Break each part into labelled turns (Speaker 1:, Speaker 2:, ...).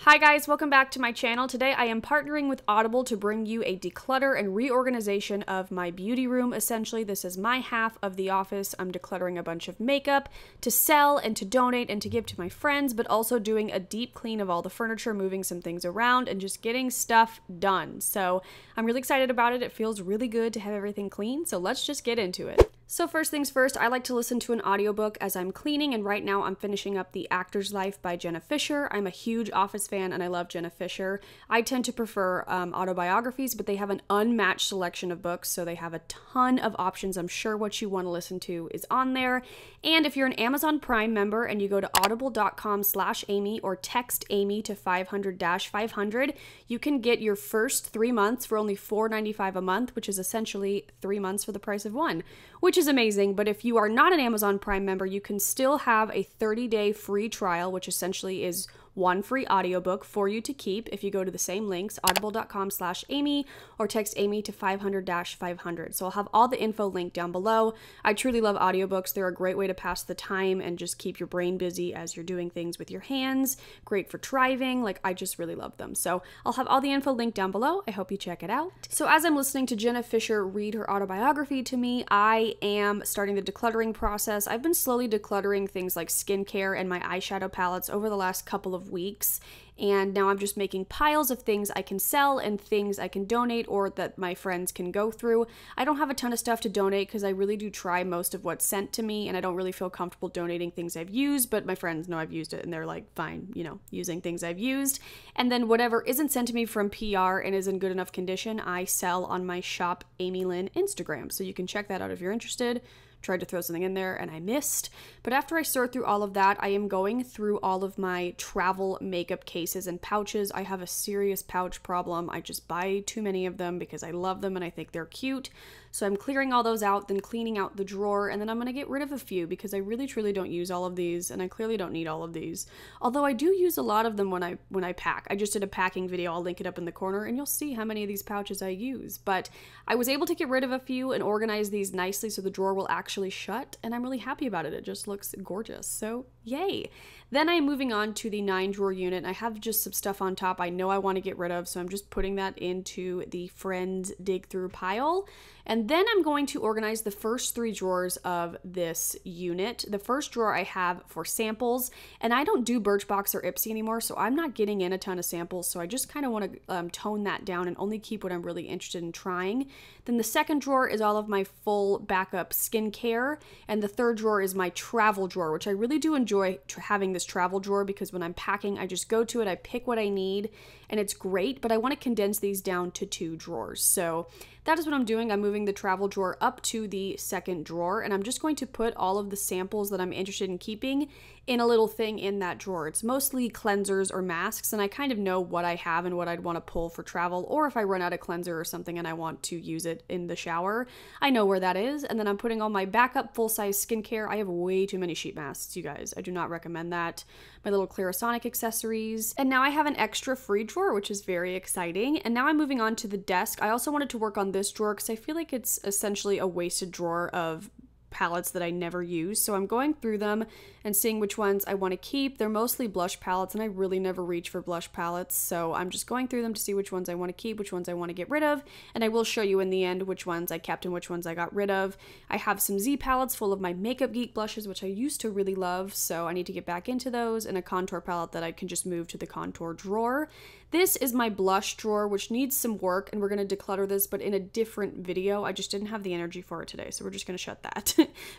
Speaker 1: Hi guys, welcome back to my channel. Today I am partnering with Audible to bring you a declutter and reorganization of my beauty room. Essentially, this is my half of the office. I'm decluttering a bunch of makeup to sell and to donate and to give to my friends, but also doing a deep clean of all the furniture, moving some things around and just getting stuff done. So I'm really excited about it. It feels really good to have everything clean. So let's just get into it. So first things first, I like to listen to an audiobook as I'm cleaning, and right now I'm finishing up The Actor's Life by Jenna Fischer. I'm a huge Office fan and I love Jenna Fischer. I tend to prefer autobiographies, but they have an unmatched selection of books, so they have a ton of options. I'm sure what you want to listen to is on there. And if you're an Amazon Prime member and you go to audible.com/Amy or text Amy to 500-500, you can get your first 3 months for only $4.95 a month, which is essentially 3 months for the price of one, which is amazing. But if you are not an Amazon Prime member, you can still have a 30-day free trial, which essentially is one free audiobook for you to keep if you go to the same links, audible.com/Amy or text Amy to 500-500. So I'll have all the info linked down below. I truly love audiobooks. They're a great way to pass the time and just keep your brain busy as you're doing things with your hands. Great for driving. Like, I just really love them. So I'll have all the info linked down below. I hope you check it out. So as I'm listening to Jenna Fischer read her autobiography to me, I am starting the decluttering process. I've been slowly decluttering things like skincare and my eyeshadow palettes over the last couple of weeks, and now I'm just making piles of things I can sell and things I can donate or that my friends can go through. I don't have a ton of stuff to donate because I really do try most of what's sent to me, and I don't really feel comfortable donating things I've used, but my friends know I've used it and they're like, fine, you know, using things I've used. And then whatever isn't sent to me from PR and is in good enough condition, I sell on my shop Amy Lynn Instagram, so you can check that out if you're interested. Tried to throw something in there and I missed. But after I sort through all of that, I am going through all of my travel makeup cases and pouches. I have a serious pouch problem. I just buy too many of them because I love them and I think they're cute. So I'm clearing all those out, then cleaning out the drawer, and then I'm going to get rid of a few because I really truly don't use all of these, and I clearly don't need all of these. Although I do use a lot of them when I pack. I just did a packing video. I'll link it up in the corner and you'll see how many of these pouches I use. But I was able to get rid of a few and organize these nicely so the drawer will actually shut, and I'm really happy about it. It just looks gorgeous. So yay. Then I'm moving on to the 9-drawer unit. I have just some stuff on top I know I want to get rid of, so I'm just putting that into the friends dig through pile. And then I'm going to organize the first 3 drawers of this unit. The first drawer I have for samples, and I don't do Birchbox or Ipsy anymore, so I'm not getting in a ton of samples, so I just kind of want to tone that down and only keep what I'm really interested in trying. Then the second drawer is all of my full backup skincare, and the third drawer is my travel drawer, which I really do enjoy having this travel drawer because when I'm packing, I just go to it, I pick what I need, and it's great, but I want to condense these down to 2 drawers. So that is what I'm doing. I'm moving the travel drawer up to the second drawer, and I'm just going to put all of the samples that I'm interested in keeping in a little thing in that drawer. It's mostly cleansers or masks, and I kind of know what I have and what I'd want to pull for travel, or if I run out of cleanser or something and I want to use it in the shower, I know where that is. And then I'm putting all my backup full-size skincare. I have way too many sheet masks, you guys. I do not recommend that. My little Clarisonic accessories. And now I have an extra free drawer, which is very exciting. And now I'm moving on to the desk. I also wanted to work on this drawer because I feel like it's essentially a wasted drawer of palettes that I never use. So I'm going through them and seeing which ones I want to keep. They're mostly blush palettes, and I really never reach for blush palettes. So I'm just going through them to see which ones I want to keep, which ones I want to get rid of. And I will show you in the end which ones I kept and which ones I got rid of. I have some Z palettes full of my Makeup Geek blushes, which I used to really love. So I need to get back into those, and a contour palette that I can just move to the contour drawer. This is my blush drawer, which needs some work, and we're going to declutter this, but in a different video. I just didn't have the energy for it today, so we're just going to shut that.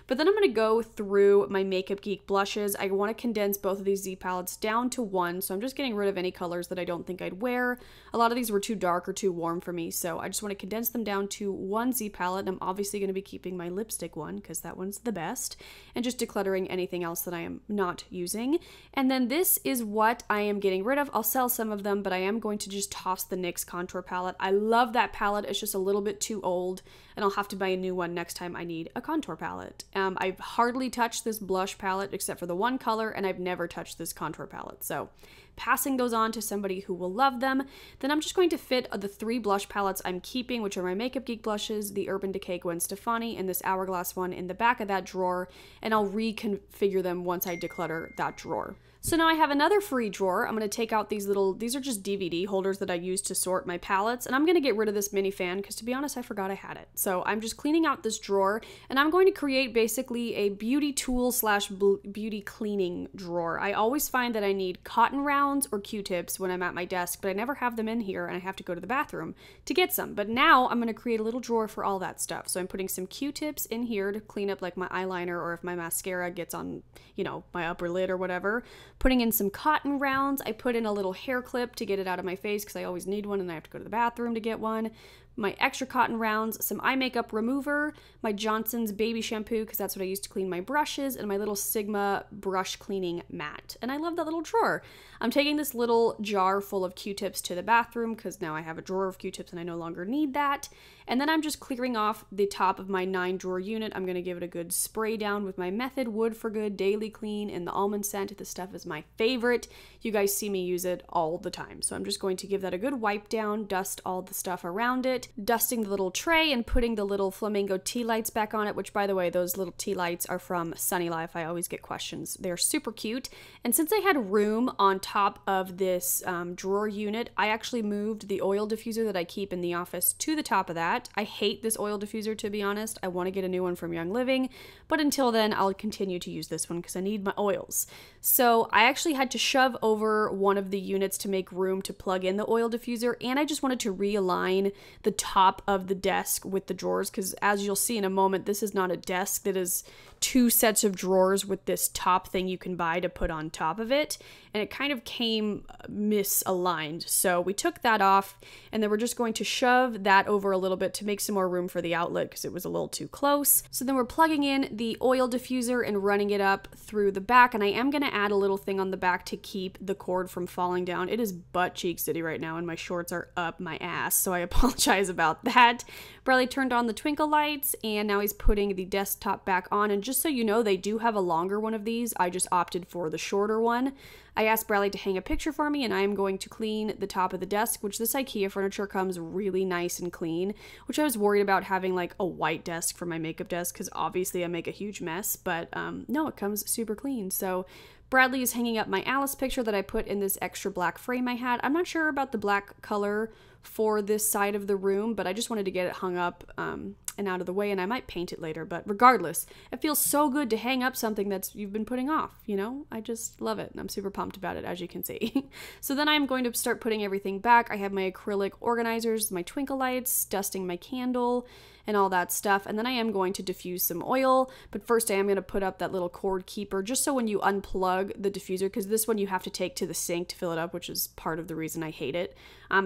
Speaker 1: But then I'm going to go through my Makeup Geek blushes. I want to condense both of these Z palettes down to 1, so I'm just getting rid of any colors that I don't think I'd wear. A lot of these were too dark or too warm for me, so I just want to condense them down to 1 Z palette, and I'm obviously going to be keeping my lipstick one because that one's the best, and just decluttering anything else that I am not using. And then this is what I am getting rid of. I'll sell some of them, but I am going to just toss the NYX contour palette. I love that palette. It's just a little bit too old, and I'll have to buy a new one next time I need a contour palette. I've hardly touched this blush palette except for the one color, and I've never touched this contour palette. So passing those on to somebody who will love them. Then I'm just going to fit the 3 blush palettes I'm keeping, which are my Makeup Geek blushes, the Urban Decay Gwen Stefani, and this Hourglass one in the back of that drawer, and I'll reconfigure them once I declutter that drawer. So now I have another free drawer. I'm going to take out these are just DVD holders that I use to sort my palettes, and I'm going to get rid of this mini fan because, to be honest, I forgot I had it. So I'm just cleaning out this drawer, and I'm going to create basically a beauty tool slash beauty cleaning drawer. I always find that I need cotton rounds or Q-tips when I'm at my desk, but I never have them in here, and I have to go to the bathroom to get some. But now I'm going to create a little drawer for all that stuff. So I'm putting some Q-tips in here to clean up like my eyeliner, or if my mascara gets on, you know, my upper lid or whatever. Putting in some cotton rounds. I put in a little hair clip to get it out of my face because I always need one and I have to go to the bathroom to get one. My extra cotton rounds, some eye makeup remover, my Johnson's baby shampoo because that's what I use to clean my brushes, and my little Sigma brush cleaning mat. And I love that little drawer. I'm taking this little jar full of Q-tips to the bathroom because now I have a drawer of Q-tips and I no longer need that. And then I'm just clearing off the top of my 9-drawer unit. I'm going to give it a good spray down with my Method Wood for Good Daily Clean in the almond scent. This stuff is my favorite. You guys see me use it all the time. So I'm just going to give that a good wipe down, dust all the stuff around it, dusting the little tray and putting the little flamingo tea lights back on it, which, by the way, those little tea lights are from Sunny Life. I always get questions. They're super cute. And since I had room on top of this drawer unit, I actually moved the oil diffuser that I keep in the office to the top of that. I hate this oil diffuser, to be honest. I want to get a new one from Young Living, but until then, I'll continue to use this one because I need my oils. So I actually had to shove over one of the units to make room to plug in the oil diffuser, and I just wanted to realign the top of the desk with the drawers because, as you'll see in a moment, this is not a desk. That is 2 sets of drawers with this top thing you can buy to put on top of it, and it kind of came misaligned. So we took that off, and then we're just going to shove that over a little bit to make some more room for the outlet because it was a little too close. So then we're plugging in the oil diffuser and running it up through the back, and I am going to add a little thing on the back to keep the cord from falling down. It is butt cheek city right now, and my shorts are up my ass, so I apologize about that. Bradley turned on the twinkle lights, and now he's putting the desktop back on, and just so you know, they do have a longer one of these. I just opted for the shorter one. I asked Bradley to hang a picture for me, and I am going to clean the top of the desk, which this Ikea furniture comes really nice and clean, which I was worried about having like a white desk for my makeup desk because obviously I make a huge mess, but no, it comes super clean. So Bradley is hanging up my Alice picture that I put in this extra black frame I had. I'm not sure about the black color for this side of the room, but I just wanted to get it hung up and out of the way, and I might paint it later, but regardless, it feels so good to hang up something that's you've been putting off, you know? I just love it, and I'm super pumped about it, as you can see. So then I'm going to start putting everything back. I have my acrylic organizers, my twinkle lights, dusting my candle, and all that stuff, and then I am going to diffuse some oil, but first I am going to put up that little cord keeper just so when you unplug the diffuser, because this one you have to take to the sink to fill it up, which is part of the reason I hate it,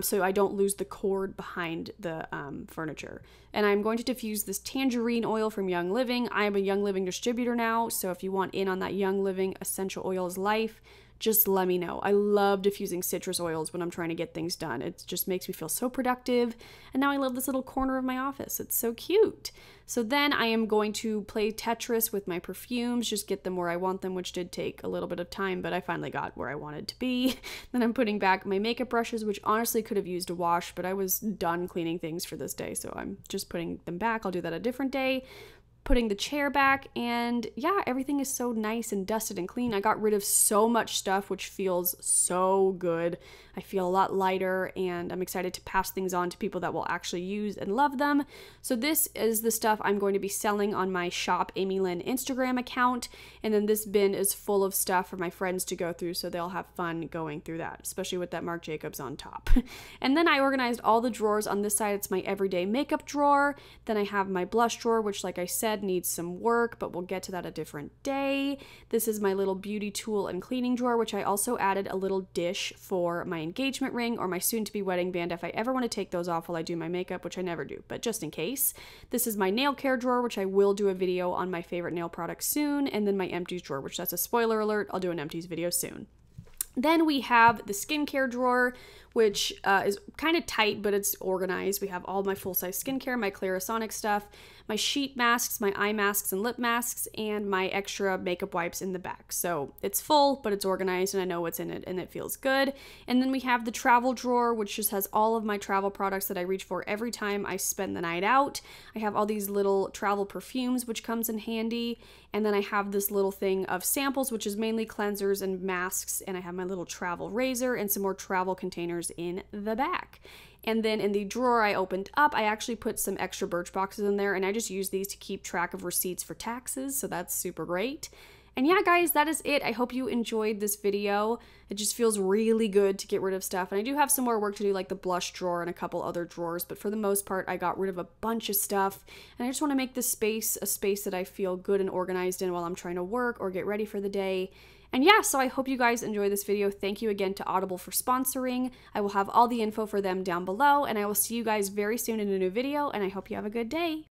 Speaker 1: so I don't lose the cord behind the furniture. And I'm going to diffuse this tangerine oil from Young Living. I am a Young Living distributor now, so if you want in on that Young Living Essential Oils life, just let me know. I love diffusing citrus oils when I'm trying to get things done. It just makes me feel so productive. And now I love this little corner of my office. It's so cute. So then I am going to play Tetris with my perfumes, just get them where I want them, which did take a little bit of time, but I finally got where I wanted to be. Then I'm putting back my makeup brushes, which honestly could have used a wash, but I was done cleaning things for this day, so I'm just putting them back. I'll do that a different day. Putting the chair back, and yeah, everything is so nice and dusted and clean. I got rid of so much stuff, which feels so good. I feel a lot lighter, and I'm excited to pass things on to people that will actually use and love them. So this is the stuff I'm going to be selling on my Shop Amy Lynn Instagram account, and then this bin is full of stuff for my friends to go through, so they'll have fun going through that, especially with that Marc Jacobs on top. And then I organized all the drawers. On this side, it's my everyday makeup drawer. Then I have my blush drawer, which, like I said, needs some work, but we'll get to that a different day. This is my little beauty tool and cleaning drawer, which I also added a little dish for my engagement ring or my soon-to-be wedding band if I ever want to take those off while I do my makeup, which I never do, but just in case. This is my nail care drawer, which I will do a video on my favorite nail products soon, and then my empties drawer, which that's a spoiler alert, I'll do an empties video soon. Then we have the skincare drawer, which is kind of tight, but it's organized. We have all my full-size skincare, my Clarisonic stuff, my sheet masks, my eye masks and lip masks, and my extra makeup wipes in the back. So it's full, but it's organized and I know what's in it and it feels good. And then we have the travel drawer, which just has all of my travel products that I reach for every time I spend the night out. I have all these little travel perfumes, which comes in handy. And then I have this little thing of samples, which is mainly cleansers and masks. And I have my little travel razor and some more travel containers in the back. And then in the drawer I opened up, I actually put some extra Birchboxes in there, and I just use these to keep track of receipts for taxes, so that's super great. And yeah, guys, that is it. I hope you enjoyed this video. It just feels really good to get rid of stuff. And I do have some more work to do, like the blush drawer and a couple other drawers, but for the most part, I got rid of a bunch of stuff. And I just want to make this space a space that I feel good and organized in while I'm trying to work or get ready for the day. And yeah, so I hope you guys enjoy this video. Thank you again to Audible for sponsoring. I will have all the info for them down below, and I will see you guys very soon in a new video, and I hope you have a good day.